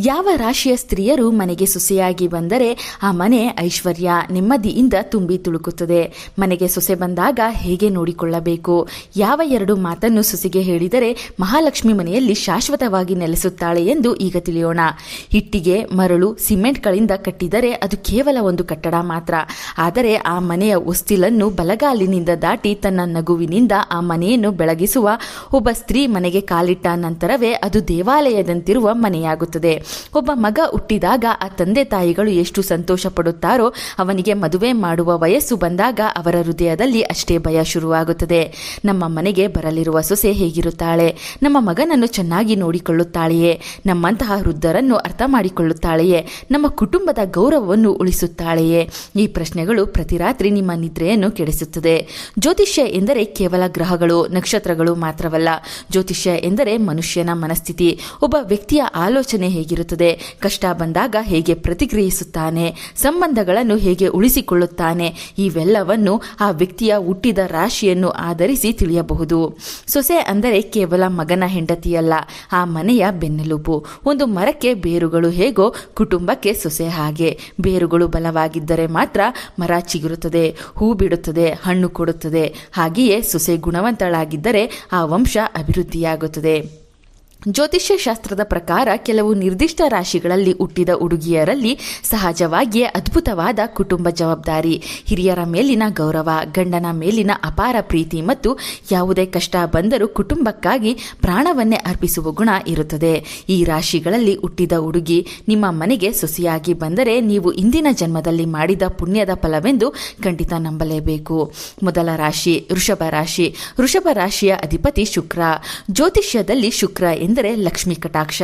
ಯಾವ ರಾಶಿಯ ಸ್ತ್ರೀಯರು ಮನೆಗೆ ಸೊಸೆಯಾಗಿ ಬಂದರೆ ಆ ಮನೆ ಐಶ್ವರ್ಯ ನೆಮ್ಮದಿಯಿಂದ ತುಂಬಿ ತುಳುಕುತ್ತದೆ. ಮನೆಗೆ ಸೊಸೆ ಬಂದಾಗ ಹೇಗೆ ನೋಡಿಕೊಳ್ಳಬೇಕು, ಯಾವ ಎರಡು ಮಾತನ್ನು ಸೊಸೆಗೆ ಹೇಳಿದರೆ ಮಹಾಲಕ್ಷ್ಮಿ ಮನೆಯಲ್ಲಿ ಶಾಶ್ವತವಾಗಿ ನೆಲೆಸುತ್ತಾಳೆ ಎಂದು ಈಗ ತಿಳಿಯೋಣ. ಇಟ್ಟಿಗೆ, ಮರಳು, ಸಿಮೆಂಟ್ಗಳಿಂದ ಕಟ್ಟಿದರೆ ಅದು ಕೇವಲ ಒಂದು ಕಟ್ಟಡ ಮಾತ್ರ. ಆದರೆ ಆ ಮನೆಯ ಹೊಸ್ತಿಲನ್ನು ಬಲಗಾಲಿನಿಂದ ದಾಟಿ ತನ್ನ ನಗುವಿನಿಂದ ಆ ಮನೆಯನ್ನು ಬೆಳಗಿಸುವ ಒಬ್ಬ ಸ್ತ್ರೀ ಮನೆಗೆ ಕಾಲಿಟ್ಟ ನಂತರವೇ ಅದು ದೇವಾಲಯದಂತಿರುವ ಮನೆಯಾಗುತ್ತದೆ. ಒಬ್ಬ ಮಗ ಹುಟ್ಟಿದಾಗ ಆ ತಂದೆ ತಾಯಿಗಳು ಎಷ್ಟು ಸಂತೋಷ ಪಡುತ್ತಾರೋ, ಅವನಿಗೆ ಮದುವೆ ಮಾಡುವ ವಯಸ್ಸು ಬಂದಾಗ ಅವರ ಹೃದಯದಲ್ಲಿ ಅಷ್ಟೇ ಭಯ ಶುರುವಾಗುತ್ತದೆ. ನಮ್ಮ ಮನೆಗೆ ಬರಲಿರುವ ಸೊಸೆ ಹೇಗಿರುತ್ತಾಳೆ, ನಮ್ಮ ಮಗನನ್ನು ಚೆನ್ನಾಗಿ ನೋಡಿಕೊಳ್ಳುತ್ತಾಳೆಯೇ, ನಮ್ಮಂತಹ ವೃದ್ಧರನ್ನು ಅರ್ಥ ಮಾಡಿಕೊಳ್ಳುತ್ತಾಳೆಯೇ, ನಮ್ಮ ಕುಟುಂಬದ ಗೌರವವನ್ನು ಉಳಿಸುತ್ತಾಳೆಯೇ? ಈ ಪ್ರಶ್ನೆಗಳು ಪ್ರತಿ ರಾತ್ರಿ ನಿಮ್ಮ ನಿದ್ರೆಯನ್ನು ಕೆಡಿಸುತ್ತದೆ. ಜ್ಯೋತಿಷ್ಯ ಎಂದರೆ ಕೇವಲ ಗ್ರಹಗಳು, ನಕ್ಷತ್ರಗಳು ಮಾತ್ರವಲ್ಲ. ಜ್ಯೋತಿಷ್ಯ ಎಂದರೆ ಮನುಷ್ಯನ ಮನಸ್ಥಿತಿ. ಒಬ್ಬ ವ್ಯಕ್ತಿಯ ಆಲೋಚನೆ ಹೇಗಿರುತ್ತದೆ, ಕಷ್ಟ ಬಂದಾಗ ಹೇಗೆ ಪ್ರತಿಕ್ರಿಯಿಸುತ್ತಾನೆ, ಸಂಬಂಧಗಳನ್ನು ಹೇಗೆ ಉಳಿಸಿಕೊಳ್ಳುತ್ತಾನೆ, ಇವೆಲ್ಲವನ್ನು ಆ ವ್ಯಕ್ತಿಯ ಹುಟ್ಟಿದ ರಾಶಿಯನ್ನು ಆಧರಿಸಿ ತಿಳಿಯಬಹುದು. ಸೊಸೆ ಅಂದರೆ ಕೇವಲ ಮಗನ ಹೆಂಡತಿಯಲ್ಲ, ಆ ಮನೆಯ ಬೆನ್ನೆಲುಬು. ಒಂದು ಮರಕ್ಕೆ ಬೇರುಗಳು ಹೇಗೋ, ಕುಟುಂಬಕ್ಕೆ ಸೊಸೆ ಹಾಗೆ. ಬೇರುಗಳು ಬಲವಾಗಿದ್ದರೆ ಮಾತ್ರ ಮರ ಚಿಗುರುತ್ತದೆ, ಹೂ ಬಿಡುತ್ತದೆ, ಹಣ್ಣು ಕೊಡುತ್ತದೆ. ಹಾಗೆಯೇ ಸೊಸೆ ಗುಣವಂತಳಾಗಿದ್ದರೆ ಆ ವಂಶ ಅಭಿವೃದ್ಧಿಯಾಗುತ್ತದೆ. ಜ್ಯೋತಿಷ್ಯ ಶಾಸ್ತ್ರದ ಪ್ರಕಾರ ಕೆಲವು ನಿರ್ದಿಷ್ಟ ರಾಶಿಗಳಲ್ಲಿ ಹುಟ್ಟಿದ ಹುಡುಗಿಯರಲ್ಲಿ ಸಹಜವಾಗಿಯೇ ಅದ್ಭುತವಾದ ಕುಟುಂಬ ಜವಾಬ್ದಾರಿ, ಹಿರಿಯರ ಮೇಲಿನ ಗೌರವ, ಗಂಡನ ಮೇಲಿನ ಅಪಾರ ಪ್ರೀತಿ ಮತ್ತು ಯಾವುದೇ ಕಷ್ಟ ಬಂದರೂ ಕುಟುಂಬಕ್ಕಾಗಿ ಪ್ರಾಣವನ್ನೇ ಅರ್ಪಿಸುವ ಗುಣ ಇರುತ್ತದೆ. ಈ ರಾಶಿಗಳಲ್ಲಿ ಹುಟ್ಟಿದ ಹುಡುಗಿ ನಿಮ್ಮ ಮನೆಗೆ ಸೊಸೆಯಾಗಿ ಬಂದರೆ ನೀವು ಇಂದಿನ ಜನ್ಮದಲ್ಲಿ ಮಾಡಿದ ಪುಣ್ಯದ ಫಲವೆಂದು ಖಂಡಿತ ನಂಬಲೇಬೇಕು. ಮೊದಲ ರಾಶಿ ವೃಷಭ ರಾಶಿ. ವೃಷಭ ರಾಶಿಯ ಅಧಿಪತಿ ಶುಕ್ರ. ಜ್ಯೋತಿಷ್ಯದಲ್ಲಿ ಶುಕ್ರ ಎಂದರೆ ಲಕ್ಷ್ಮೀ ಕಟಾಕ್ಷ.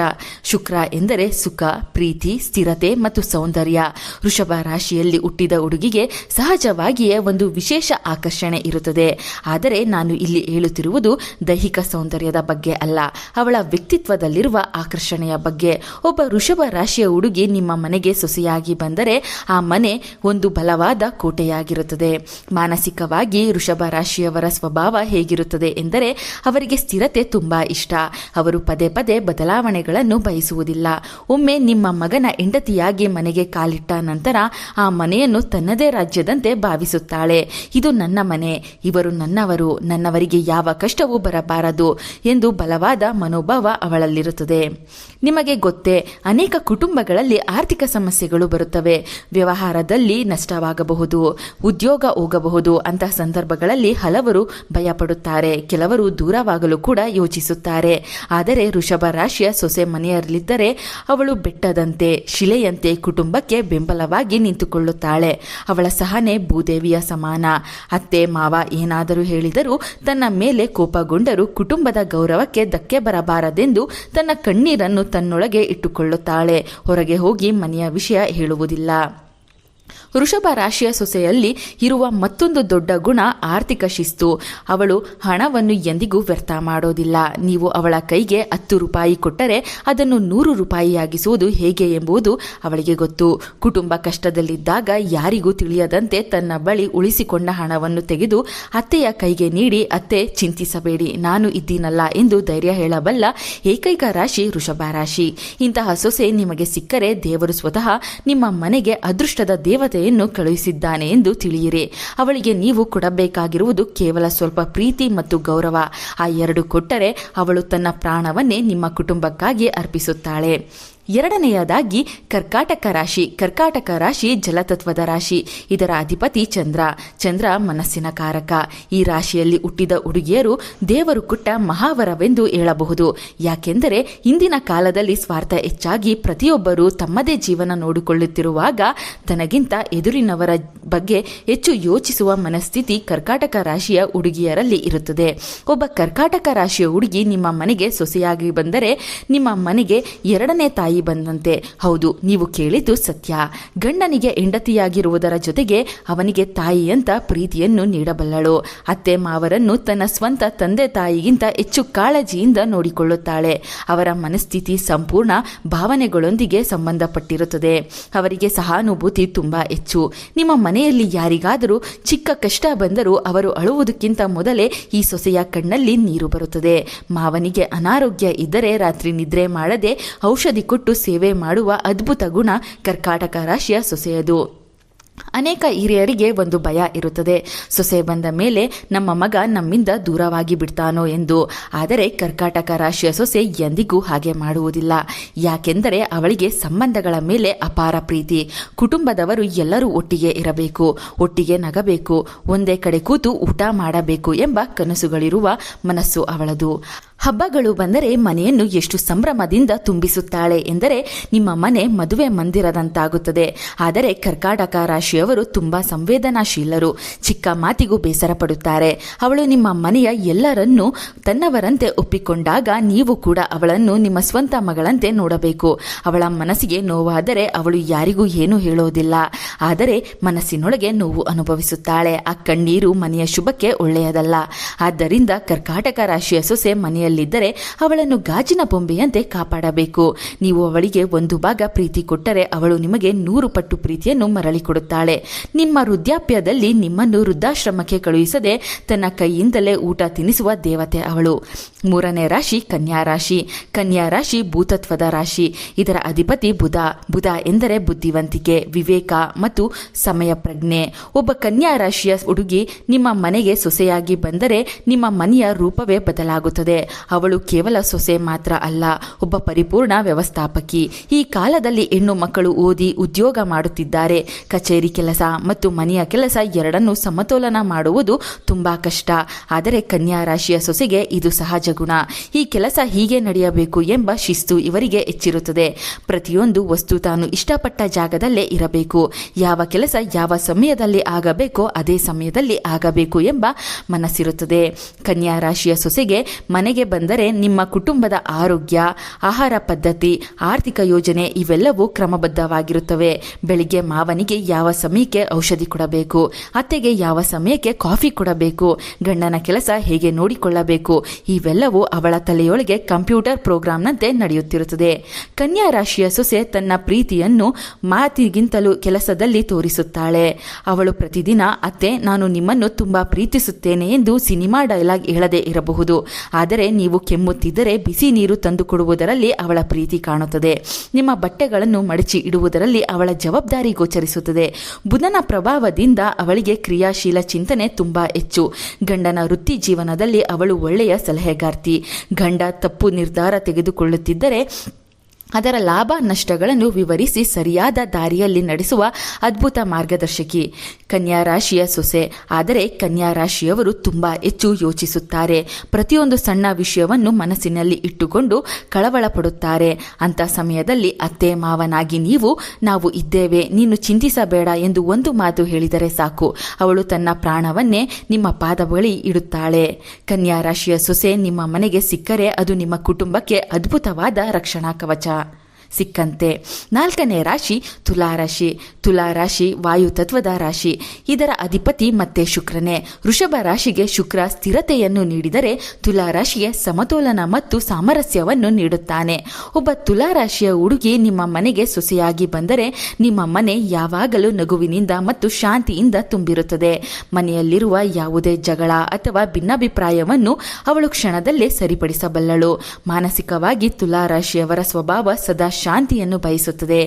ಶುಕ್ರ ಎಂದರೆ ಸುಖ, ಪ್ರೀತಿ, ಸ್ಥಿರತೆ ಮತ್ತು ಸೌಂದರ್ಯ. ವೃಷಭ ರಾಶಿಯಲ್ಲಿ ಹುಟ್ಟಿದ ಹುಡುಗಿಗೆ ಸಹಜವಾಗಿಯೇ ಒಂದು ವಿಶೇಷ ಆಕರ್ಷಣೆ ಇರುತ್ತದೆ. ಆದರೆ ನಾನು ಇಲ್ಲಿ ಹೇಳುತ್ತಿರುವುದು ದೈಹಿಕ ಸೌಂದರ್ಯದ ಬಗ್ಗೆ ಅಲ್ಲ, ಅವಳ ವ್ಯಕ್ತಿತ್ವದಲ್ಲಿರುವ ಆಕರ್ಷಣೆಯ ಬಗ್ಗೆ. ಒಬ್ಬ ವೃಷಭ ರಾಶಿಯ ಹುಡುಗಿ ನಿಮ್ಮ ಮನೆಗೆ ಸೊಸೆಯಾಗಿ ಬಂದರೆ ಆ ಮನೆ ಒಂದು ಬಲವಾದ ಕೋಟೆಯಾಗಿರುತ್ತದೆ. ಮಾನಸಿಕವಾಗಿ ವೃಷಭ ರಾಶಿಯವರ ಸ್ವಭಾವ ಹೇಗಿರುತ್ತದೆ ಎಂದರೆ ಅವರಿಗೆ ಸ್ಥಿರತೆ ತುಂಬಾ ಇಷ್ಟ. ಅವರು ಪದೇ ಪದೇ ಬದಲಾವಣೆಗಳನ್ನು ಬಯಸುವುದಿಲ್ಲ. ಒಮ್ಮೆ ನಿಮ್ಮ ಮಗನ ಹೆಂಡತಿಯಾಗಿ ಮನೆಗೆ ಕಾಲಿಟ್ಟ ನಂತರ ಆ ಮನೆಯನ್ನು ತನ್ನದೇ ರಾಜ್ಯದಂತೆ ಭಾವಿಸುತ್ತಾಳೆ. ಇದು ನನ್ನ ಮನೆ, ಇವರು ನನ್ನವರು, ನನ್ನವರಿಗೆ ಯಾವ ಕಷ್ಟವೂ ಬರಬಾರದು ಎಂದು ಬಲವಾದ ಮನೋಭಾವ ಅವಳಲ್ಲಿರುತ್ತದೆ. ನಿಮಗೆ ಗೊತ್ತೇ, ಅನೇಕ ಕುಟುಂಬಗಳಲ್ಲಿ ಆರ್ಥಿಕ ಸಮಸ್ಯೆಗಳು ಬರುತ್ತವೆ. ವ್ಯವಹಾರದಲ್ಲಿ ನಷ್ಟವಾಗಬಹುದು, ಉದ್ಯೋಗ ಹೋಗಬಹುದು. ಅಂತಹ ಸಂದರ್ಭಗಳಲ್ಲಿ ಹಲವರು ಭಯಪಡುತ್ತಾರೆ, ಕೆಲವರು ದೂರವಾಗಲು ಕೂಡ ಯೋಚಿಸುತ್ತಾರೆ. ಆದರೆ ವೃಷಭ ರಾಶಿಯ ಸೊಸೆ ಮನೆಯಲ್ಲಿದ್ದರೆ ಅವಳು ಬೆಟ್ಟದಂತೆ, ಶಿಲೆಯಂತೆ ಕುಟುಂಬಕ್ಕೆ ಬೆಂಬಲವಾಗಿ ನಿಂತುಕೊಳ್ಳುತ್ತಾಳೆ. ಅವಳ ಸಹನೆ ಭೂದೇವಿಯ ಸಮಾನ. ಅತ್ತೆ ಮಾವ ಏನಾದರೂ ಹೇಳಿದರೂ, ತನ್ನ ಮೇಲೆ ಕೋಪಗೊಂಡರೂ ಕುಟುಂಬದ ಗೌರವಕ್ಕೆ ಧಕ್ಕೆ ಬರಬಾರದೆಂದು ತನ್ನ ಕಣ್ಣೀರನ್ನು ತನ್ನೊಳಗೆ ಇಟ್ಟುಕೊಳ್ಳುತ್ತಾಳೆ. ಹೊರಗೆ ಹೋಗಿ ಮನೆಯ ವಿಷಯ ಹೇಳುವುದಿಲ್ಲ. ವೃಷಭ ರಾಶಿಯ ಸೊಸೆಯಲ್ಲಿ ಇರುವ ಮತ್ತೊಂದು ದೊಡ್ಡ ಗುಣ ಆರ್ಥಿಕ ಶಿಸ್ತು. ಅವಳು ಹಣವನ್ನು ಎಂದಿಗೂ ವ್ಯರ್ಥ ಮಾಡೋದಿಲ್ಲ. ನೀವು ಅವಳ ಕೈಗೆ 10 ರೂಪಾಯಿ ಕೊಟ್ಟರೆ ಅದನ್ನು 100 ರೂಪಾಯಿಯಾಗಿಸುವುದು ಹೇಗೆ ಎಂಬುದು ಅವಳಿಗೆ ಗೊತ್ತು. ಕುಟುಂಬ ಕಷ್ಟದಲ್ಲಿದ್ದಾಗ ಯಾರಿಗೂ ತಿಳಿಯದಂತೆ ತನ್ನ ಬಳಿ ಉಳಿಸಿಕೊಂಡ ಹಣವನ್ನು ತೆಗೆದು ಅತ್ತೆಯ ಕೈಗೆ ನೀಡಿ, ಅತ್ತೆ ಚಿಂತಿಸಬೇಡಿ, ನಾನು ಇದ್ದೀನಲ್ಲ ಎಂದು ಧೈರ್ಯ ಹೇಳಬಲ್ಲ ಏಕೈಕ ರಾಶಿ ವೃಷಭ ರಾಶಿ. ಇಂತಹ ಸೊಸೆ ನಿಮಗೆ ಸಿಕ್ಕರೆ ದೇವರು ಸ್ವತಃ ನಿಮ್ಮ ಮನೆಗೆ ಅದೃಷ್ಟದ ದೇವತೆಯನ್ನು ಕಳುಹಿಸಿದ್ದಾನೆ ಎಂದು ತಿಳಿಯಿರಿ. ಅವಳಿಗೆ ನೀವು ಕೊಡಬೇಕಾಗಿರುವುದು ಕೇವಲ ಸ್ವಲ್ಪ ಪ್ರೀತಿ ಮತ್ತು ಗೌರವ. ಆ ಎರಡು ಕೊಟ್ಟರೆ ಅವಳು ತನ್ನ ಪ್ರಾಣವನ್ನೇ ನಿಮ್ಮ ಕುಟುಂಬಕ್ಕಾಗಿ ಅರ್ಪಿಸುತ್ತಾಳೆ. ಎರಡನೆಯದಾಗಿ ಕರ್ಕಾಟಕ ರಾಶಿ. ಕರ್ಕಾಟಕ ರಾಶಿ ಜಲತತ್ವದ ರಾಶಿ. ಇದರ ಅಧಿಪತಿ ಚಂದ್ರ. ಚಂದ್ರ ಮನಸ್ಸಿನ ಕಾರಕ. ಈ ರಾಶಿಯಲ್ಲಿ ಹುಟ್ಟಿದ ಹುಡುಗಿಯರು ದೇವರು ಕೊಟ್ಟ ಮಹಾವರವೆಂದು ಹೇಳಬಹುದು. ಯಾಕೆಂದರೆ ಇಂದಿನ ಕಾಲದಲ್ಲಿ ಸ್ವಾರ್ಥ ಹೆಚ್ಚಾಗಿ ಪ್ರತಿಯೊಬ್ಬರೂ ತಮ್ಮದೇ ಜೀವನ ನೋಡಿಕೊಳ್ಳುತ್ತಿರುವಾಗ ತನಗಿಂತ ಎದುರಿನವರ ಬಗ್ಗೆ ಹೆಚ್ಚು ಯೋಚಿಸುವ ಮನಸ್ಥಿತಿ ಕರ್ಕಾಟಕ ರಾಶಿಯ ಹುಡುಗಿಯರಲ್ಲಿ ಇರುತ್ತದೆ. ಒಬ್ಬ ಕರ್ಕಾಟಕ ರಾಶಿಯ ಹುಡುಗಿ ನಿಮ್ಮ ಮನೆಗೆ ಸೊಸೆಯಾಗಿ ಬಂದರೆ ನಿಮ್ಮ ಮನೆಗೆ ಎರಡನೇ ತಾಯಿ ಬಂದಂತೆ. ಹೌದು, ನೀವು ಕೇಳಿದ್ದು ಸತ್ಯ. ಗಂಡನಿಗೆ ಹೆಂಡತಿಯಾಗಿರುವುದರ ಜೊತೆಗೆ ಅವನಿಗೆ ತಾಯಿಯಂತ ಪ್ರೀತಿಯನ್ನು ನೀಡಬಲ್ಲಳು. ಅತ್ತೆ ಮಾವರನ್ನು ತನ್ನ ಸ್ವಂತ ತಂದೆ ತಾಯಿಗಿಂತ ಹೆಚ್ಚು ಕಾಳಜಿಯಿಂದ ನೋಡಿಕೊಳ್ಳುತ್ತಾಳೆ. ಅವರ ಮನಸ್ಥಿತಿ ಸಂಪೂರ್ಣ ಭಾವನೆಗಳೊಂದಿಗೆ ಸಂಬಂಧಪಟ್ಟಿರುತ್ತದೆ. ಅವರಿಗೆ ಸಹಾನುಭೂತಿ ತುಂಬಾ ಹೆಚ್ಚು. ನಿಮ್ಮ ಮನೆಯಲ್ಲಿ ಯಾರಿಗಾದರೂ ಚಿಕ್ಕ ಕಷ್ಟ ಬಂದರೂ ಅವರು ಅಳುವುದಕ್ಕಿಂತ ಮೊದಲೇ ಈ ಸೊಸೆಯ ಕಣ್ಣಲ್ಲಿ ನೀರು ಬರುತ್ತದೆ. ಮಾವನಿಗೆ ಅನಾರೋಗ್ಯ ಇದ್ದರೆ ರಾತ್ರಿ ನಿದ್ರೆ ಮಾಡದೆ ಔಷಧಿ ಕೊಟ್ಟು ಕೊಟ್ಟು ಸೇವೆ ಮಾಡುವ ಅದ್ಭುತ ಗುಣ ಕರ್ಕಾಟಕ ರಾಶಿಯ ಸೊಸೆಯದು. ಅನೇಕ ಹಿರಿಯರಿಗೆ ಒಂದು ಭಯ ಇರುತ್ತದೆ, ಸೊಸೆ ಬಂದ ಮೇಲೆ ನಮ್ಮ ಮಗ ನಮ್ಮಿಂದ ದೂರವಾಗಿ ಬಿಡ್ತಾನೋ ಎಂದು. ಆದರೆ ಕರ್ಕಾಟಕ ರಾಶಿಯ ಸೊಸೆ ಎಂದಿಗೂ ಹಾಗೆ ಮಾಡುವುದಿಲ್ಲ. ಯಾಕೆಂದರೆ ಅವಳಿಗೆ ಸಂಬಂಧಗಳ ಮೇಲೆ ಅಪಾರ ಪ್ರೀತಿ. ಕುಟುಂಬದವರು ಎಲ್ಲರೂ ಒಟ್ಟಿಗೆ ಇರಬೇಕು, ಒಟ್ಟಿಗೆ ನಗಬೇಕು, ಒಂದೇ ಕಡೆ ಕೂತು ಊಟ ಮಾಡಬೇಕು ಎಂಬ ಕನಸುಗಳಿರುವ ಮನಸ್ಸು ಅವಳದು. ಹಬ್ಬಗಳು ಬಂದರೆ ಮನೆಯನ್ನು ಎಷ್ಟು ಸಂಭ್ರಮದಿಂದ ತುಂಬಿಸುತ್ತಾಳೆ ಎಂದರೆ ನಿಮ್ಮ ಮನೆ ಮದುವೆ ಮಂದಿರದಂತಾಗುತ್ತದೆ. ಆದರೆ ಕರ್ಕಾಟಕ ರಾಶಿಯವರು ತುಂಬಾ ಸಂವೇದನಾಶೀಲರು, ಚಿಕ್ಕ ಮಾತಿಗೂ ಬೇಸರ ಪಡುತ್ತಾರೆ. ಅವಳು ನಿಮ್ಮ ಮನೆಯ ಎಲ್ಲರನ್ನೂ ತನ್ನವರಂತೆ ಒಪ್ಪಿಕೊಂಡಾಗ ನೀವು ಕೂಡ ಅವಳನ್ನು ನಿಮ್ಮ ಸ್ವಂತ ಮಗಳಂತೆ ನೋಡಬೇಕು. ಅವಳ ಮನಸ್ಸಿಗೆ ನೋವಾದರೆ ಅವಳು ಯಾರಿಗೂ ಏನೂ ಹೇಳೋದಿಲ್ಲ, ಆದರೆ ಮನಸ್ಸಿನೊಳಗೆ ನೋವು ಅನುಭವಿಸುತ್ತಾಳೆ. ಆ ಕಣ್ಣೀರು ಮನೆಯ ಶುಭಕ್ಕೆ ಒಳ್ಳೆಯದಲ್ಲ. ಆದ್ದರಿಂದ ಕರ್ಕಾಟಕ ರಾಶಿಯ ಸೊಸೆ ಮನೆಯಲ್ಲಿ ಿದ್ದರೆ ಅವಳನ್ನು ಗಾಜಿನ ಬೊಂಬೆಯಂತೆ ಕಾಪಾಡಬೇಕು. ನೀವು ಅವಳಿಗೆ ಒಂದು ಭಾಗ ಪ್ರೀತಿ ಕೊಟ್ಟರೆ ಅವಳು ನಿಮಗೆ 100 ಪಟ್ಟು ಪ್ರೀತಿಯನ್ನು ಮರಳಿ ಕೊಡುತ್ತಾಳೆ. ನಿಮ್ಮ ವೃದ್ಧಾಪ್ಯದಲ್ಲಿ ನಿಮ್ಮನ್ನು ವೃದ್ಧಾಶ್ರಮಕ್ಕೆ ಕಳುಹಿಸದೆ ತನ್ನ ಕೈಯಿಂದಲೇ ಊಟ ತಿನ್ನಿಸುವ ದೇವತೆ ಅವಳು. 3ನೇ ರಾಶಿ ಕನ್ಯಾ ರಾಶಿ. ಕನ್ಯಾ ರಾಶಿ ಭೂತತ್ವದ ರಾಶಿ. ಇದರ ಅಧಿಪತಿ ಬುಧ. ಬುಧ ಎಂದರೆ ಬುದ್ಧಿವಂತಿಕೆ, ವಿವೇಕ ಮತ್ತು ಸಮಯ ಪ್ರಜ್ಞೆ. ಒಬ್ಬ ಕನ್ಯಾ ರಾಶಿಯ ಹುಡುಗಿ ನಿಮ್ಮ ಮನೆಗೆ ಸೊಸೆಯಾಗಿ ಬಂದರೆ ನಿಮ್ಮ ಮನೆಯ ರೂಪವೇ ಬದಲಾಗುತ್ತದೆ. ಅವಳು ಕೇವಲ ಸೊಸೆ ಮಾತ್ರ ಅಲ್ಲ, ಒಬ್ಬ ಪರಿಪೂರ್ಣ ವ್ಯವಸ್ಥಾಪಕಿ. ಈ ಕಾಲದಲ್ಲಿ ಹೆಣ್ಣು ಮಕ್ಕಳು ಓದಿ ಉದ್ಯೋಗ ಮಾಡುತ್ತಿದ್ದಾರೆ. ಕಚೇರಿ ಕೆಲಸ ಮತ್ತು ಮನೆಯ ಕೆಲಸ ಎರಡನ್ನೂ ಸಮತೋಲನ ಮಾಡುವುದು ತುಂಬಾ ಕಷ್ಟ. ಆದರೆ ಕನ್ಯಾ ರಾಶಿಯ ಸೊಸೆಗೆ ಇದು ಸಹಜ ಗುಣ. ಈ ಕೆಲಸ ಹೀಗೆ ನಡೆಯಬೇಕು ಎಂಬ ಶಿಸ್ತು ಇವರಿಗೆ ಹೆಚ್ಚಿರುತ್ತದೆ. ಪ್ರತಿಯೊಂದು ವಸ್ತು ತಾನು ಇಷ್ಟಪಟ್ಟ ಜಾಗದಲ್ಲೇ ಇರಬೇಕು. ಯಾವ ಕೆಲಸ ಯಾವ ಸಮಯದಲ್ಲಿ ಆಗಬೇಕೋ ಅದೇ ಸಮಯದಲ್ಲಿ ಆಗಬೇಕು ಎಂಬ ಮನಸ್ಸಿರುತ್ತದೆ. ಕನ್ಯಾ ರಾಶಿಯ ಸೊಸೆಗೆ ಮನೆಗೆ ಬಂದರೆ ನಿಮ್ಮ ಕುಟುಂಬದ ಆರೋಗ್ಯ, ಆಹಾರ ಪದ್ಧತಿ, ಆರ್ಥಿಕ ಯೋಜನೆ ಇವೆಲ್ಲವೂ ಕ್ರಮಬದ್ಧವಾಗಿರುತ್ತವೆ. ಬೆಳಿಗ್ಗೆ ಮಾವನಿಗೆ ಯಾವ ಸಮಯಕ್ಕೆ ಔಷಧಿ ಕೊಡಬೇಕು, ಅತ್ತೆಗೆ ಯಾವ ಸಮಯಕ್ಕೆ ಕಾಫಿ ಕೊಡಬೇಕು, ಗಂಡನ ಕೆಲಸ ಹೇಗೆ ನೋಡಿಕೊಳ್ಳಬೇಕು, ಇವೆಲ್ಲವೂ ಅವಳ ತಲೆಯೊಳಗೆ ಕಂಪ್ಯೂಟರ್ ಪ್ರೋಗ್ರಾಂನಂತೆ ನಡೆಯುತ್ತಿರುತ್ತದೆ. ಕನ್ಯಾ ರಾಶಿಯ ಸೊಸೆ ತನ್ನ ಪ್ರೀತಿಯನ್ನು ಮಾತಿಗಿಂತಲೂ ಕೆಲಸದಲ್ಲಿ ತೋರಿಸುತ್ತಾಳೆ. ಅವಳು ಪ್ರತಿದಿನ ಅತ್ತೆ ನಾನು ನಿಮ್ಮನ್ನು ತುಂಬಾ ಪ್ರೀತಿಸುತ್ತೇನೆ ಎಂದು ಸಿನಿಮಾ ಡೈಲಾಗ್ ಹೇಳದೇ ಇರಬಹುದು, ಆದರೆ ನೀವು ಕೆಮ್ಮುತ್ತಿದ್ದರೆ ಬಿಸಿ ನೀರು ತಂದು ಕೊಡುವುದರಲ್ಲಿ ಅವಳ ಪ್ರೀತಿ ಕಾಣುತ್ತದೆ. ನಿಮ್ಮ ಬಟ್ಟೆಗಳನ್ನು ಮಡಚಿ ಇಡುವುದರಲ್ಲಿ ಅವಳ ಜವಾಬ್ದಾರಿ ಗೋಚರಿಸುತ್ತದೆ. ಬುಧನ ಪ್ರಭಾವದಿಂದ ಅವಳಿಗೆ ಕ್ರಿಯಾಶೀಲ ಚಿಂತನೆ ತುಂಬಾ ಹೆಚ್ಚು. ಗಂಡನ ವೃತ್ತಿ ಜೀವನದಲ್ಲಿ ಅವಳು ಒಳ್ಳೆಯ ಸಲಹೆಗಾರ್ತಿ. ಗಂಡ ತಪ್ಪು ನಿರ್ಧಾರ ತೆಗೆದುಕೊಳ್ಳುತ್ತಿದ್ದರೆ ಅದರ ಲಾಭ ನಷ್ಟಗಳನ್ನು ವಿವರಿಸಿ ಸರಿಯಾದ ದಾರಿಯಲ್ಲಿ ನಡೆಸುವ ಅದ್ಭುತ ಮಾರ್ಗದರ್ಶಕಿ ಕನ್ಯಾ ರಾಶಿಯ ಸೊಸೆ. ಆದರೆ ಕನ್ಯಾ ರಾಶಿಯವರು ತುಂಬಾ ಹೆಚ್ಚು ಯೋಚಿಸುತ್ತಾರೆ. ಪ್ರತಿಯೊಂದು ಸಣ್ಣ ವಿಷಯವನ್ನು ಮನಸ್ಸಿನಲ್ಲಿ ಇಟ್ಟುಕೊಂಡು ಕಳವಳ ಪಡುತ್ತಾರೆ. ಅಂತ ಸಮಯದಲ್ಲಿ ಅತ್ತೆ ಮಾವನಾಗಿ ನಾವು ಇದ್ದೇವೆ, ನೀನು ಚಿಂತಿಸಬೇಡ ಎಂದು ಒಂದು ಮಾತು ಹೇಳಿದರೆ ಸಾಕು, ಅವಳು ತನ್ನ ಪ್ರಾಣವನ್ನೇ ನಿಮ್ಮ ಪಾದ ಬಳಿ ಇಡುತ್ತಾಳೆ. ಕನ್ಯಾ ರಾಶಿಯ ಸೊಸೆ ನಿಮ್ಮ ಮನೆಗೆ ಸಿಕ್ಕರೆ ಅದು ನಿಮ್ಮ ಕುಟುಂಬಕ್ಕೆ ಅದ್ಭುತವಾದ ರಕ್ಷಣಾ ಕವಚ ಸಿಕ್ಕಂತೆ. 4ನೇ ರಾಶಿ ತುಲಾರಾಶಿ. ತುಲಾರಾಶಿ ವಾಯುತತ್ವದ ರಾಶಿ. ಇದರ ಅಧಿಪತಿ ಮತ್ತೆ ಶುಕ್ರನೇ. ವೃಷಭ ರಾಶಿಗೆ ಶುಕ್ರ ಸ್ಥಿರತೆಯನ್ನು ನೀಡಿದರೆ ತುಲಾರಾಶಿಗೆ ಸಮತೋಲನ ಮತ್ತು ಸಾಮರಸ್ಯವನ್ನು ನೀಡುತ್ತಾನೆ. ಒಬ್ಬ ತುಲಾರಾಶಿಯ ಹುಡುಗಿ ನಿಮ್ಮ ಮನೆಗೆ ಸೊಸೆಯಾಗಿ ಬಂದರೆ ನಿಮ್ಮ ಮನೆ ಯಾವಾಗಲೂ ನಗುವಿನಿಂದ ಮತ್ತು ಶಾಂತಿಯಿಂದ ತುಂಬಿರುತ್ತದೆ. ಮನೆಯಲ್ಲಿರುವ ಯಾವುದೇ ಜಗಳ ಅಥವಾ ಭಿನ್ನಾಭಿಪ್ರಾಯವನ್ನು ಅವಳು ಕ್ಷಣದಲ್ಲೇ ಸರಿಪಡಿಸಬಲ್ಲಳು. ಮಾನಸಿಕವಾಗಿ ತುಲಾರಾಶಿಯವರ ಸ್ವಭಾವ ಸದಾ ಶಾಂತಿಯನ್ನು ಬಯಸುತ್ತದೆ.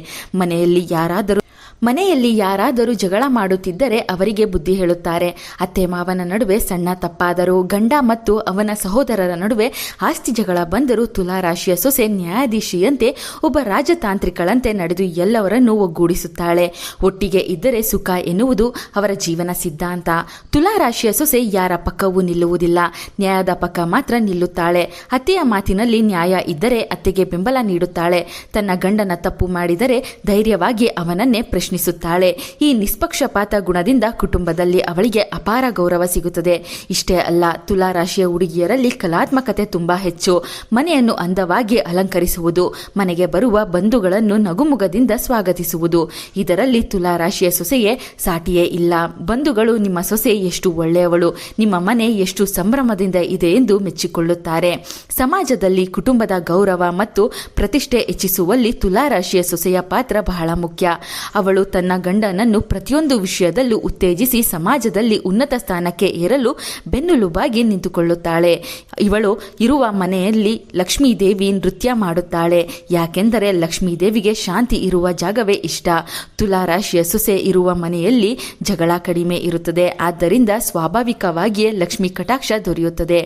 ಮನೆಯಲ್ಲಿ ಯಾರಾದರೂ ಜಗಳ ಮಾಡುತ್ತಿದ್ದರೆ ಅವರಿಗೆ ಬುದ್ಧಿ ಹೇಳುತ್ತಾರೆ. ಅತ್ತೆ ಮಾವನ ನಡುವೆ ಸಣ್ಣ ತಪ್ಪಾದರೂ, ಗಂಡ ಮತ್ತು ಅವನ ಸಹೋದರರ ನಡುವೆ ಆಸ್ತಿ ಜಗಳ ಬಂದರೂ ತುಲಾರಾಶಿಯ ಸೊಸೆ ನ್ಯಾಯಾಧೀಶಿಯಂತೆ ಒಬ್ಬ ರಾಜತಾಂತ್ರಿಗಳಂತೆ ನಡೆದು ಎಲ್ಲವರನ್ನೂ ಒಗ್ಗೂಡಿಸುತ್ತಾಳೆ. ಒಟ್ಟಿಗೆ ಇದ್ದರೆ ಸುಖ ಎನ್ನುವುದು ಅವರ ಜೀವನ ಸಿದ್ಧಾಂತ. ತುಲಾರಾಶಿಯ ಸೊಸೆ ಯಾರ ಪಕ್ಕವೂ ನಿಲ್ಲುವುದಿಲ್ಲ, ನ್ಯಾಯದ ಪಕ್ಕ ಮಾತ್ರ ನಿಲ್ಲುತ್ತಾಳೆ. ಅತ್ತೆಯ ಮಾತಿನಲ್ಲಿ ನ್ಯಾಯ ಇದ್ದರೆ ಅತ್ತೆಗೆ ಬೆಂಬಲ ನೀಡುತ್ತಾಳೆ. ತನ್ನ ಗಂಡನ ತಪ್ಪು ಮಾಡಿದರೆ ಧೈರ್ಯವಾಗಿ ಅವನನ್ನೇ ಪ್ರಶ್ನಿಸುತ್ತಾಳೆ. ಈ ನಿಷ್ಪಕ್ಷಪಾತ ಗುಣದಿಂದ ಕುಟುಂಬದಲ್ಲಿ ಅವಳಿಗೆ ಅಪಾರ ಗೌರವ ಸಿಗುತ್ತದೆ. ಇಷ್ಟೇ ಅಲ್ಲ, ತುಲಾರಾಶಿಯ ಹುಡುಗಿಯರಲ್ಲಿ ಕಲಾತ್ಮಕತೆ ತುಂಬಾ ಹೆಚ್ಚು. ಮನೆಯನ್ನು ಅಂದವಾಗಿ ಅಲಂಕರಿಸುವುದು, ಮನೆಗೆ ಬರುವ ಬಂಧುಗಳನ್ನು ನಗುಮುಗದಿಂದ ಸ್ವಾಗತಿಸುವುದು, ಇದರಲ್ಲಿ ತುಲಾರಾಶಿಯ ಸೊಸೆಗೆ ಸಾಟಿಯೇ ಇಲ್ಲ. ಬಂಧುಗಳು ನಿಮ್ಮ ಸೊಸೆ ಎಷ್ಟು ಒಳ್ಳೆಯವಳು, ನಿಮ್ಮ ಮನೆ ಎಷ್ಟು ಸಂಭ್ರಮದಿಂದ ಇದೆ ಎಂದು ಮೆಚ್ಚಿಕೊಳ್ಳುತ್ತಾರೆ. ಸಮಾಜದಲ್ಲಿ ಕುಟುಂಬದ ಗೌರವ ಮತ್ತು ಪ್ರತಿಷ್ಠೆ ಹೆಚ್ಚಿಸುವಲ್ಲಿ ತುಲಾರಾಶಿಯ ಸೊಸೆಯ ಪಾತ್ರ ಬಹಳ ಮುಖ್ಯ. ಅವಳು ಇವಳು ತನ್ನ ಗಂಡನನ್ನು ಪ್ರತಿಯೊಂದು ವಿಷಯದಲ್ಲೂ ಉತ್ತೇಜಿಸಿ ಸಮಾಜದಲ್ಲಿ ಉನ್ನತ ಸ್ಥಾನಕ್ಕೆ ಏರಲು ಬೆನ್ನೆಲುಬಾಗಿ ನಿಂತುಕೊಳ್ಳುತ್ತಾಳೆ. ಇವಳು ಇರುವ ಮನೆಯಲ್ಲಿ ಲಕ್ಷ್ಮೀದೇವಿ ನೃತ್ಯ ಮಾಡುತ್ತಾಳೆ. ಯಾಕೆಂದರೆ ಲಕ್ಷ್ಮೀದೇವಿಗೆ ಶಾಂತಿ ಇರುವ ಜಾಗವೇ ಇಷ್ಟ. ತುಲಾ ರಾಶಿಯ ಸೊಸೆ ಇರುವ ಮನೆಯಲ್ಲಿ ಜಗಳ ಕಡಿಮೆ ಇರುತ್ತದೆ. ಆದ್ದರಿಂದ ಸ್ವಾಭಾವಿಕವಾಗಿಯೇ ಲಕ್ಷ್ಮೀ ಕಟಾಕ್ಷ ದೊರೆಯುತ್ತದೆ.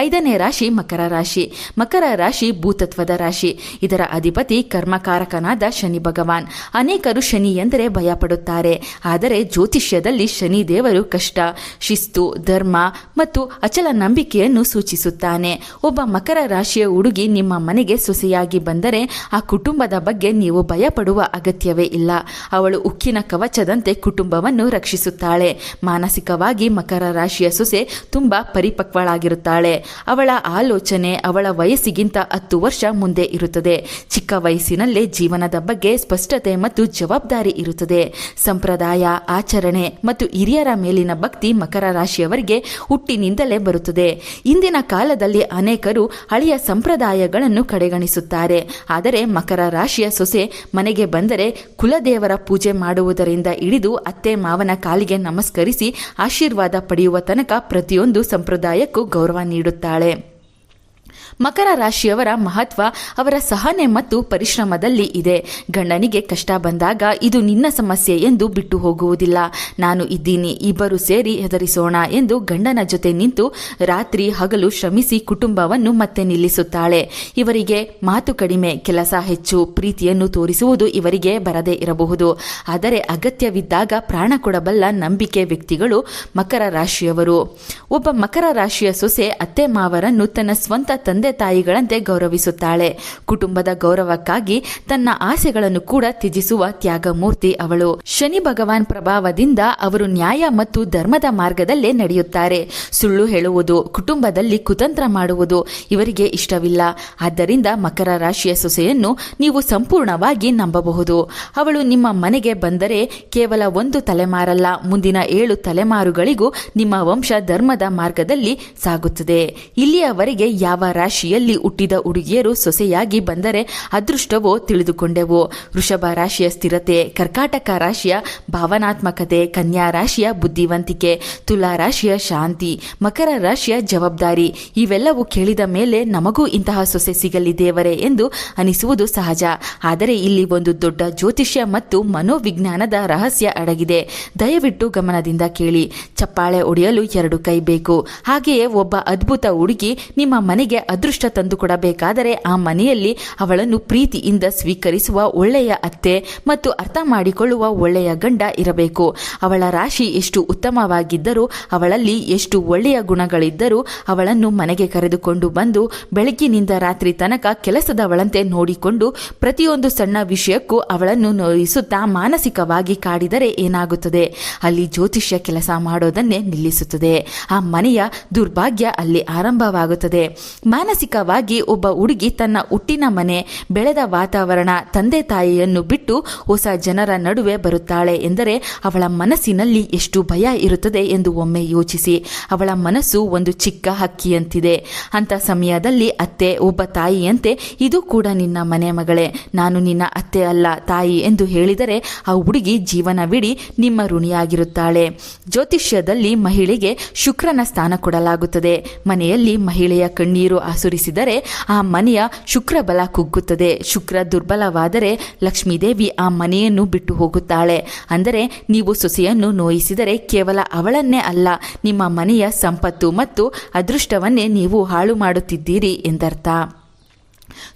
5ನೇ ರಾಶಿ ಮಕರ ರಾಶಿ. ಮಕರ ರಾಶಿ ಭೂತತ್ವದ ರಾಶಿ. ಇದರ ಅಧಿಪತಿ ಕರ್ಮಕಾರಕನಾದ ಶನಿ ಭಗವಾನ್. ಅನೇಕರು ಶನಿ ಎಂದರೆ ಭಯಪಡುತ್ತಾರೆ. ಆದರೆ ಜ್ಯೋತಿಷ್ಯದಲ್ಲಿ ಶನಿ ದೇವರು ಕಷ್ಟ, ಶಿಸ್ತು, ಧರ್ಮ ಮತ್ತು ಅಚಲ ನಂಬಿಕೆಯನ್ನು ಸೂಚಿಸುತ್ತಾನೆ. ಒಬ್ಬ ಮಕರ ರಾಶಿಯ ಹುಡುಗಿ ನಿಮ್ಮ ಮನೆಗೆ ಸೊಸೆಯಾಗಿ ಬಂದರೆ ಆ ಕುಟುಂಬದ ಬಗ್ಗೆ ನೀವು ಭಯಪಡುವ ಅಗತ್ಯವೇ ಇಲ್ಲ. ಅವಳು ಉಕ್ಕಿನ ಕವಚದಂತೆ ಕುಟುಂಬವನ್ನು ರಕ್ಷಿಸುತ್ತಾಳೆ. ಮಾನಸಿಕವಾಗಿ ಮಕರ ರಾಶಿಯ ಸೊಸೆ ತುಂಬಾ ಪರಿಪಕ್ವಳಾಗಿರುತ್ತಾಳೆ. ಅವಳ ಆಲೋಚನೆ ಅವಳ ವಯಸ್ಸಿಗಿಂತ 10 ವರ್ಷ ಮುಂದೆ ಇರುತ್ತದೆ. ಚಿಕ್ಕ ವಯಸ್ಸಿನಲ್ಲೇ ಜೀವನದ ಬಗ್ಗೆ ಸ್ಪಷ್ಟತೆ ಮತ್ತು ಜವಾಬ್ದಾರಿ ಇರುತ್ತದೆ. ಸಂಪ್ರದಾಯ, ಆಚರಣೆ ಮತ್ತು ಹಿರಿಯರ ಮೇಲಿನ ಭಕ್ತಿ ಮಕರ ರಾಶಿಯವರಿಗೆ ಹುಟ್ಟಿನಿಂದಲೇ ಬರುತ್ತದೆ. ಇಂದಿನ ಕಾಲದಲ್ಲಿ ಅನೇಕರು ಹಳೆಯ ಸಂಪ್ರದಾಯಗಳನ್ನು ಕಡೆಗಣಿಸುತ್ತಾರೆ. ಆದರೆ ಮಕರ ರಾಶಿಯ ಸೊಸೆ ಮನೆಗೆ ಬಂದರೆ ಕುಲದೇವರ ಪೂಜೆ ಮಾಡುವುದರಿಂದ ಹಿಡಿದು ಅತ್ತೆ ಮಾವನ ಕಾಲಿಗೆ ನಮಸ್ಕರಿಸಿ ಆಶೀರ್ವಾದ ಪಡೆಯುವ ತನಕ ಪ್ರತಿಯೊಂದು ಸಂಪ್ರದಾಯಕ್ಕೂ ಗೌರವ ನೀಡುತ್ತಾಳೆ. ಮಕರ ರಾಶಿಯವರ ಮಹತ್ವ ಅವರ ಸಹನೆ ಮತ್ತು ಪರಿಶ್ರಮದಲ್ಲಿ ಇದೆ. ಗಂಡನಿಗೆ ಕಷ್ಟ ಬಂದಾಗ ಇದು ನಿನ್ನ ಸಮಸ್ಯೆ ಎಂದು ಬಿಟ್ಟು ಹೋಗುವುದಿಲ್ಲ. ನಾನು ಇದ್ದೀನಿ, ಇಬ್ಬರು ಸೇರಿ ಹೆದರಿಸೋಣ ಎಂದು ಗಂಡನ ಜೊತೆ ನಿಂತು ರಾತ್ರಿ ಹಗಲು ಶ್ರಮಿಸಿ ಕುಟುಂಬವನ್ನು ಮತ್ತೆ ನಿಲ್ಲಿಸುತ್ತಾಳೆ. ಇವರಿಗೆ ಮಾತು ಕಡಿಮೆ, ಕೆಲಸ ಹೆಚ್ಚು. ಪ್ರೀತಿಯನ್ನು ತೋರಿಸುವುದು ಇವರಿಗೆ ಬರದೇ ಇರಬಹುದು. ಆದರೆ ಅಗತ್ಯವಿದ್ದಾಗ ಪ್ರಾಣ ಕೊಡಬಲ್ಲ ನಂಬಿಕೆ ವ್ಯಕ್ತಿಗಳು ಮಕರ ರಾಶಿಯವರು. ಒಬ್ಬ ಮಕರ ರಾಶಿಯ ಸೊಸೆ ಅತ್ತೆ ಮಾವರನ್ನು ತನ್ನ ಸ್ವಂತ ತಂದೆ ತಾಯಿಗಳಂತೆ ಗೌರವಿಸುತ್ತಾಳೆ. ಕುಟುಂಬದ ಗೌರವಕ್ಕಾಗಿ ತನ್ನ ಆಸೆಗಳನ್ನು ಕೂಡ ತ್ಯಜಿಸುವ ತ್ಯಾಗಮೂರ್ತಿ ಅವಳು. ಶನಿ ಭಗವಾನ್ ಪ್ರಭಾವದಿಂದ ಅವರು ನ್ಯಾಯ ಮತ್ತು ಧರ್ಮದ ಮಾರ್ಗದಲ್ಲೇ ನಡೆಯುತ್ತಾರೆ. ಸುಳ್ಳು ಹೇಳುವುದು, ಕುಟುಂಬದಲ್ಲಿ ಕುತಂತ್ರ ಮಾಡುವುದು ಇವರಿಗೆ ಇಷ್ಟವಿಲ್ಲ. ಆದ್ದರಿಂದ ಮಕರ ರಾಶಿಯ ಸೊಸೆಯನ್ನು ನೀವು ಸಂಪೂರ್ಣವಾಗಿ ನಂಬಬಹುದು. ಅವಳು ನಿಮ್ಮ ಮನೆಗೆ ಬಂದರೆ ಕೇವಲ 1 ತಲೆಮಾರಲ್ಲ, ಮುಂದಿನ 7 ತಲೆಮಾರುಗಳಿಗೂ ನಿಮ್ಮ ವಂಶ ಧರ್ಮದ ಮಾರ್ಗದಲ್ಲಿ ಸಾಗುತ್ತದೆ. ಇಲ್ಲಿಯವರೆಗೆ ಯಾವ ರಾಶಿಯಲ್ಲಿ ಹುಟ್ಟಿದ ಹುಡುಗಿಯರು ಸೊಸೆಯಾಗಿ ಬಂದರೆ ಅದೃಷ್ಟವೋ ತಿಳಿದುಕೊಂಡೆವು. ವೃಷಭ ರಾಶಿಯ ಸ್ಥಿರತೆ, ಕರ್ಕಾಟಕ ರಾಶಿಯ ಭಾವನಾತ್ಮಕತೆ, ಕನ್ಯಾ ರಾಶಿಯ ಬುದ್ಧಿವಂತಿಕೆ, ತುಲಾ ರಾಶಿಯ ಶಾಂತಿ, ಮಕರ ರಾಶಿಯ ಜವಾಬ್ದಾರಿ ಇವೆಲ್ಲವೂ ಕೇಳಿದ ಮೇಲೆ ನಮಗೂ ಇಂತಹ ಸೊಸೆ ಸಿಗಲಿ ದೇವರೇ ಎಂದು ಅನಿಸುವುದು ಸಹಜ. ಆದರೆ ಇಲ್ಲಿ ಒಂದು ದೊಡ್ಡ ಜ್ಯೋತಿಷ್ಯ ಮತ್ತು ಮನೋವಿಜ್ಞಾನದ ರಹಸ್ಯ ಅಡಗಿದೆ. ದಯವಿಟ್ಟು ಗಮನದಿಂದ ಕೇಳಿ. ಚಪ್ಪಾಳೆ ಹೊಡೆಯಲು 2 ಕೈ ಬೇಕು. ಹಾಗೆಯೇ ಒಬ್ಬ ಅದ್ಭುತ ಹುಡುಗಿ ನಿಮ್ಮ ಮನೆಗೆ ಅದೃಷ್ಟ ತಂದುಕೊಡಬೇಕಾದರೆ ಆ ಮನೆಯಲ್ಲಿ ಅವಳನ್ನು ಪ್ರೀತಿಯಿಂದ ಸ್ವೀಕರಿಸುವ ಒಳ್ಳೆಯ ಅತ್ತೆ ಮತ್ತು ಅರ್ಥ ಮಾಡಿಕೊಳ್ಳುವ ಒಳ್ಳೆಯ ಗಂಡ ಇರಬೇಕು. ಅವಳ ರಾಶಿ ಎಷ್ಟು ಉತ್ತಮವಾಗಿದ್ದರೂ, ಅವಳಲ್ಲಿ ಎಷ್ಟು ಒಳ್ಳೆಯ ಗುಣಗಳಿದ್ದರೂ ಅವಳನ್ನು ಮನೆಗೆ ಕರೆದುಕೊಂಡು ಬಂದು ಬೆಳಗ್ಗಿನಿಂದ ರಾತ್ರಿ ತನಕ ಕೆಲಸದವಳಂತೆ ನೋಡಿಕೊಂಡು ಪ್ರತಿಯೊಂದು ಸಣ್ಣ ವಿಷಯಕ್ಕೂ ಅವಳನ್ನು ನೋಯಿಸುತ್ತಾ ಮಾನಸಿಕವಾಗಿ ಕಾಡಿದರೆ ಏನಾಗುತ್ತದೆ? ಅಲ್ಲಿ ಜ್ಯೋತಿಷ್ಯ ಕೆಲಸ ಮಾಡೋದನ್ನೇ ನಿಲ್ಲಿಸುತ್ತದೆ. ಆ ಮನೆಯ ದುರ್ಭಾಗ್ಯ ಅಲ್ಲಿ ಆರಂಭವಾಗುತ್ತದೆ. ಮಾನಸಿಕವಾಗಿ ಒಬ್ಬ ಹುಡುಗಿ ತನ್ನ ಹುಟ್ಟಿನ ಮನೆ, ಬೆಳೆದ ವಾತಾವರಣ, ತಂದೆ ತಾಯಿಯನ್ನು ಬಿಟ್ಟು ಹೊಸ ಜನರ ನಡುವೆ ಬರುತ್ತಾಳೆ ಎಂದರೆ ಅವಳ ಮನಸ್ಸಿನಲ್ಲಿ ಎಷ್ಟು ಭಯ ಇರುತ್ತದೆ ಎಂದು ಒಮ್ಮೆ ಯೋಚಿಸಿ. ಅವಳ ಮನಸ್ಸು ಒಂದು ಚಿಕ್ಕ ಹಕ್ಕಿಯಂತಿದೆ. ಅಂತ ಸಮಯದಲ್ಲಿ ಅತ್ತೆ ಒಬ್ಬ ತಾಯಿಯಂತೆ ಇದು ಕೂಡ ನಿನ್ನ ಮನೆ ಮಗಳೇ, ನಾನು ನಿನ್ನ ಅತ್ತೆ ಅಲ್ಲ ತಾಯಿ ಎಂದು ಹೇಳಿದರೆ ಆ ಹುಡುಗಿ ಜೀವನವಿಡೀ ನಿಮ್ಮ ಋಣಿಯಾಗಿರುತ್ತಾಳೆ. ಜ್ಯೋತಿಷ್ಯದಲ್ಲಿ ಮಹಿಳೆಗೆ ಶುಕ್ರನ ಸ್ಥಾನ ಕೊಡಲಾಗುತ್ತದೆ. ಮನೆಯಲ್ಲಿ ಮಹಿಳೆಯ ಕಣ್ಣೀರು ಆಸುರಿಸಿದರೆ ಆ ಮನೆಯ ಶುಕ್ರ ಬಲ ಕುಗ್ಗುತ್ತದೆ. ಶುಕ್ರ ದುರ್ಬಲವಾದರೆ ಲಕ್ಷ್ಮೀದೇವಿ ಆ ಮನೆಯನ್ನು ಬಿಟ್ಟು ಹೋಗುತ್ತಾಳೆ. ಅಂದರೆ ನೀವು ಸೊಸೆಯನ್ನು ನೋಯಿಸಿದರೆ ಕೇವಲ ಅವಳನ್ನೇ ಅಲ್ಲ, ನಿಮ್ಮ ಮನೆಯ ಸಂಪತ್ತು ಮತ್ತು ಅದೃಷ್ಟವನ್ನೇ ನೀವು ಹಾಳು ಮಾಡುತ್ತಿದ್ದೀರಿ ಎಂದರ್ಥ.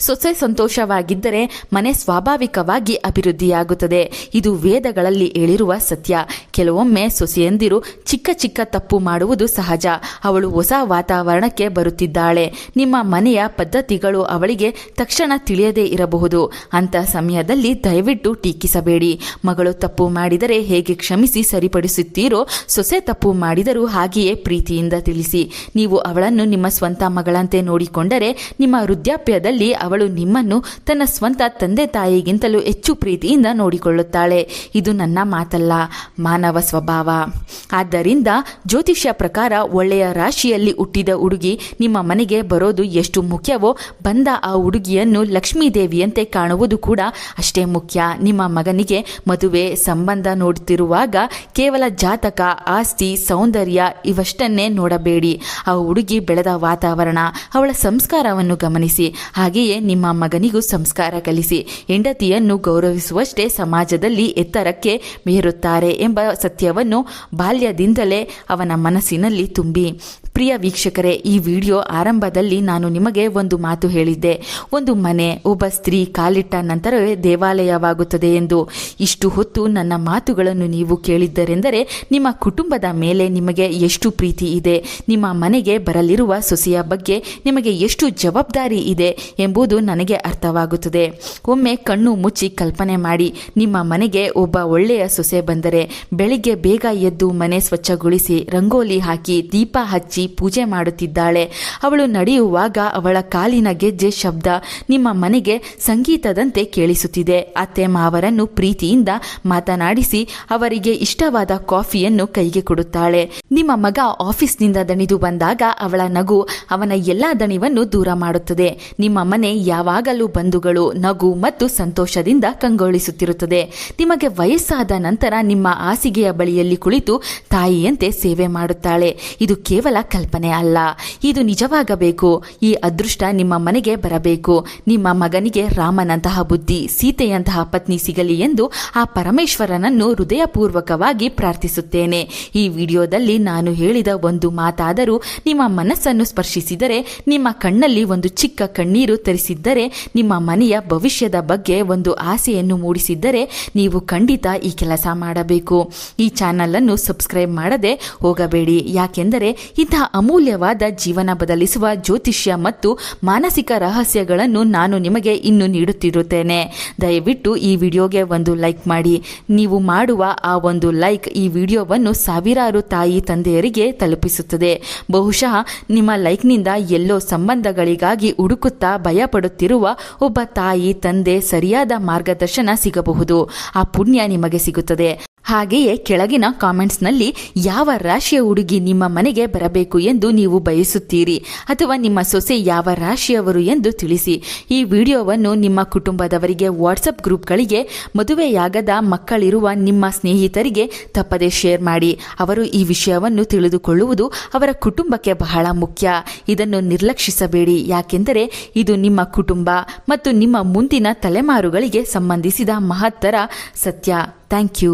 ಸೊಸೆ ಸಂತೋಷವಾಗಿದ್ದರೆ ಮನೆ ಸ್ವಾಭಾವಿಕವಾಗಿ ಅಭಿವೃದ್ಧಿಯಾಗುತ್ತದೆ. ಇದು ವೇದಗಳಲ್ಲಿ ಹೇಳಿರುವ ಸತ್ಯ. ಕೆಲವೊಮ್ಮೆ ಸೊಸೆಯಂದಿರು ಚಿಕ್ಕ ಚಿಕ್ಕ ತಪ್ಪು ಮಾಡುವುದು ಸಹಜ. ಅವಳು ಹೊಸ ವಾತಾವರಣಕ್ಕೆ ಬರುತ್ತಿದ್ದಾಳೆ. ನಿಮ್ಮ ಮನೆಯ ಪದ್ಧತಿಗಳು ಅವಳಿಗೆ ತಕ್ಷಣ ತಿಳಿಯದೇ ಇರಬಹುದು. ಅಂತ ಸಮಯದಲ್ಲಿ ದಯವಿಟ್ಟು ಟೀಕಿಸಬೇಡಿ. ಮಗಳು ತಪ್ಪು ಮಾಡಿದರೆ ಹೇಗೆ ಕ್ಷಮಿಸಿ ಸರಿಪಡಿಸುತ್ತೀರೋ, ಸೊಸೆ ತಪ್ಪು ಮಾಡಿದರೂ ಹಾಗೆಯೇ ಪ್ರೀತಿಯಿಂದ ತಿಳಿಸಿ. ನೀವು ಅವಳನ್ನು ನಿಮ್ಮ ಸ್ವಂತ ಮಗಳಂತೆ ನೋಡಿಕೊಂಡರೆ ನಿಮ್ಮ ವೃದ್ಧಾಪ್ಯದಲ್ಲಿ ಅವಳು ನಿಮ್ಮನ್ನು ತನ್ನ ಸ್ವಂತ ತಂದೆ ತಾಯಿಗಿಂತಲೂ ಹೆಚ್ಚು ಪ್ರೀತಿಯಿಂದ ನೋಡಿಕೊಳ್ಳುತ್ತಾಳೆ. ಇದು ನನ್ನ ಮಾತಲ್ಲ, ಮಾನವ ಸ್ವಭಾವ. ಆದ್ದರಿಂದ ಜ್ಯೋತಿಷ್ಯ ಪ್ರಕಾರ ಒಳ್ಳೆಯ ರಾಶಿಯಲ್ಲಿ ಹುಟ್ಟಿದ ಹುಡುಗಿ ನಿಮ್ಮ ಮನೆಗೆ ಬರೋದು ಎಷ್ಟು ಮುಖ್ಯವೋ, ಬಂದ ಆ ಹುಡುಗಿಯನ್ನು ಲಕ್ಷ್ಮೀದೇವಿಯಂತೆ ಕಾಣುವುದು ಕೂಡ ಅಷ್ಟೇ ಮುಖ್ಯ. ನಿಮ್ಮ ಮಗನಿಗೆ ಮದುವೆ ಸಂಬಂಧ ನೋಡುತ್ತಿರುವಾಗ ಕೇವಲ ಜಾತಕ, ಆಸ್ತಿ, ಸೌಂದರ್ಯ ಇವಷ್ಟನ್ನೇ ನೋಡಬೇಡಿ. ಆ ಹುಡುಗಿ ಬೆಳೆದ ವಾತಾವರಣ, ಅವಳ ಸಂಸ್ಕಾರವನ್ನು ಗಮನಿಸಿ. ಹಾಗೆಯೇ ನಿಮ್ಮ ಮಗನಿಗೂ ಸಂಸ್ಕಾರ ಕಲಿಸಿ. ಹೆಂಡತಿಯನ್ನು ಗೌರವಿಸುವಷ್ಟೇ ಸಮಾಜದಲ್ಲಿ ಎತ್ತರಕ್ಕೆ ಮೇರುತ್ತಾರೆ ಎಂಬ ಸತ್ಯವನ್ನು ಬಾಲ್ಯದಿಂದಲೇ ಅವನ ಮನಸ್ಸಿನಲ್ಲಿ ತುಂಬಿ. ಪ್ರಿಯ ವೀಕ್ಷಕರೇ, ಈ ವಿಡಿಯೋ ಆರಂಭದಲ್ಲಿ ನಾನು ನಿಮಗೆ ಒಂದು ಮಾತು ಹೇಳಿದ್ದೆ. ಒಂದು ಮನೆ ಒಬ್ಬ ಸ್ತ್ರೀ ಕಾಲಿಟ್ಟ ನಂತರವೇ ದೇವಾಲಯವಾಗುತ್ತದೆ ಎಂದು. ಇಷ್ಟು ಹೊತ್ತು ನನ್ನ ಮಾತುಗಳನ್ನು ನೀವು ಕೇಳಿದ್ದರೆಂದರೆ ನಿಮ್ಮ ಕುಟುಂಬದ ಮೇಲೆ ನಿಮಗೆ ಎಷ್ಟು ಪ್ರೀತಿ ಇದೆ, ನಿಮ್ಮ ಮನೆಗೆ ಬರಲಿರುವ ಸೊಸೆಯ ಬಗ್ಗೆ ನಿಮಗೆ ಎಷ್ಟು ಜವಾಬ್ದಾರಿ ಇದೆ ಎಂಬುದು ನನಗೆ ಅರ್ಥವಾಗುತ್ತದೆ. ಒಮ್ಮೆ ಕಣ್ಣು ಮುಚ್ಚಿ ಕಲ್ಪನೆ ಮಾಡಿ, ನಿಮ್ಮ ಮನೆಗೆ ಒಬ್ಬ ಒಳ್ಳೆಯ ಸೊಸೆ ಬಂದರೆ ಬೆಳಿಗ್ಗೆ ಬೇಗ ಎದ್ದು ಮನೆ ಸ್ವಚ್ಛಗೊಳಿಸಿ, ರಂಗೋಲಿ ಹಾಕಿ, ದೀಪ ಹಚ್ಚಿ ಪೂಜೆ ಮಾಡುತ್ತಿದ್ದಾಳೆ. ಅವಳು ನಡೆಯುವಾಗ ಅವಳ ಕಾಲಿನ ಗೆಜ್ಜೆ ಶಬ್ದ ನಿಮ್ಮ ಮನೆಗೆ ಸಂಗೀತದಂತೆ ಕೇಳಿಸುತ್ತಿದೆ. ಅತ್ತೆ ಮಾವರನ್ನು ಪ್ರೀತಿಯಿಂದ ಮಾತನಾಡಿಸಿ ಅವರಿಗೆ ಇಷ್ಟವಾದ ಕಾಫಿಯನ್ನು ಕೈಗೆ ಕೊಡುತ್ತಾಳೆ. ನಿಮ್ಮ ಮಗ ಆಫೀಸ್ನಿಂದ ದಣಿದು ಬಂದಾಗ ಅವಳ ನಗು ಅವನ ಎಲ್ಲಾ ದಣಿವನ್ನು ದೂರ ಮಾಡುತ್ತದೆ. ನಿಮ್ಮ ಮನೆ ಯಾವಾಗಲೂ ಬಂಧುಗಳು, ನಗು ಮತ್ತು ಸಂತೋಷದಿಂದ ಕಂಗೊಳಿಸುತ್ತಿರುತ್ತದೆ. ನಿಮಗೆ ವಯಸ್ಸಾದ ನಂತರ ನಿಮ್ಮ ಹಾಸಿಗೆಯ ಬಳಿಯಲ್ಲಿ ಕುಳಿತು ತಾಯಿಯಂತೆ ಸೇವೆ ಮಾಡುತ್ತಾಳೆ. ಇದು ಕೇವಲ ಕಲ್ಪನೆ ಅಲ್ಲ, ಇದು ನಿಜವಾಗಬೇಕು. ಈ ಅದೃಷ್ಟ ನಿಮ್ಮ ಮನೆಗೆ ಬರಬೇಕು. ನಿಮ್ಮ ಮಗನಿಗೆ ರಾಮನಂತಹ ಬುದ್ಧಿ, ಸೀತೆಯಂತಹ ಪತ್ನಿ ಸಿಗಲಿ ಎಂದು ಆ ಪರಮೇಶ್ವರನನ್ನು ಹೃದಯಪೂರ್ವಕವಾಗಿ ಪ್ರಾರ್ಥಿಸುತ್ತೇನೆ. ಈ ವಿಡಿಯೋದಲ್ಲಿ ನಾನು ಹೇಳಿದ ಒಂದು ಮಾತಾದರೂ ನಿಮ್ಮ ಮನಸ್ಸನ್ನು ಸ್ಪರ್ಶಿಸಿದರೆ, ನಿಮ್ಮ ಕಣ್ಣಲ್ಲಿ ಒಂದು ಚಿಕ್ಕ ಕಣ್ಣೀರು ತರಿಸಿದ್ದರೆ, ನಿಮ್ಮ ಮನೆಯ ಭವಿಷ್ಯದ ಬಗ್ಗೆ ಒಂದು ಆಸೆಯನ್ನು ಮೂಡಿಸಿದ್ದರೆ, ನೀವು ಖಂಡಿತ ಈ ಕೆಲಸ ಮಾಡಬೇಕು. ಈ ಚಾನಲ್ ಅನ್ನು ಸಬ್ಸ್ಕ್ರೈಬ್ ಮಾಡದೆ ಹೋಗಬೇಡಿ. ಯಾಕೆಂದರೆ ಇಂತಹ ಅಮೂಲ್ಯವಾದ ಜೀವನ ಬದಲಿಸುವ ಜ್ಯೋತಿಷ್ಯ ಮತ್ತು ಮಾನಸಿಕ ರಹಸ್ಯಗಳನ್ನು ನಾನು ನಿಮಗೆ ಇನ್ನು ನೀಡುತ್ತಿರುತ್ತೇನೆ. ದಯವಿಟ್ಟು ಈ ವಿಡಿಯೋಗೆ ಒಂದು ಲೈಕ್ ಮಾಡಿ. ನೀವು ಮಾಡುವ ಆ ಒಂದು ಲೈಕ್ ಈ ವಿಡಿಯೋವನ್ನು ಸಾವಿರಾರು ತಾಯಿ ತಂದೆಯರಿಗೆ ತಲುಪಿಸುತ್ತದೆ. ಬಹುಶಃ ನಿಮ್ಮ ಲೈಕ್ನಿಂದ ಎಲ್ಲೋ ಸಂಬಂಧಗಳಿಗಾಗಿ ಹುಡುಕುತ್ತಾ ಭಯಪಡುತ್ತಿರುವ ಒಬ್ಬ ತಾಯಿ ತಂದೆ ಸರಿಯಾದ ಮಾರ್ಗದರ್ಶನ ಸಿಗಬಹುದು. ಆ ಪುಣ್ಯ ನಿಮಗೆ ಸಿಗುತ್ತದೆ. ಹಾಗೆಯೇ ಕೆಳಗಿನ ಕಾಮೆಂಟ್ಸ್ನಲ್ಲಿ ಯಾವ ರಾಶಿಯ ಹುಡುಗಿ ನಿಮ್ಮ ಮನೆಗೆ ಬರಬೇಕು ಎಂದು ನೀವು ಬಯಸುತ್ತೀರಿ, ಅಥವಾ ನಿಮ್ಮ ಸೊಸೆ ಯಾವ ರಾಶಿಯವರು ಎಂದು ತಿಳಿಸಿ. ಈ ವಿಡಿಯೋವನ್ನು ನಿಮ್ಮ ಕುಟುಂಬದವರಿಗೆ, ವಾಟ್ಸಪ್ ಗ್ರೂಪ್ಗಳಿಗೆ, ಮದುವೆಯಾಗದ ಮಕ್ಕಳಿರುವ ನಿಮ್ಮ ಸ್ನೇಹಿತರಿಗೆ ತಪ್ಪದೆ ಶೇರ್ ಮಾಡಿ. ಅವರು ಈ ವಿಷಯವನ್ನು ತಿಳಿದುಕೊಳ್ಳುವುದು ಅವರ ಕುಟುಂಬಕ್ಕೆ ಬಹಳ ಮುಖ್ಯ. ಇದನ್ನು ನಿರ್ಲಕ್ಷಿಸಬೇಡಿ, ಯಾಕೆಂದರೆ ಇದು ನಿಮ್ಮ ಕುಟುಂಬ ಮತ್ತು ನಿಮ್ಮ ಮುಂದಿನ ತಲೆಮಾರುಗಳಿಗೆ ಸಂಬಂಧಿಸಿದ ಮಹತ್ತರ ಸತ್ಯ. Thank you.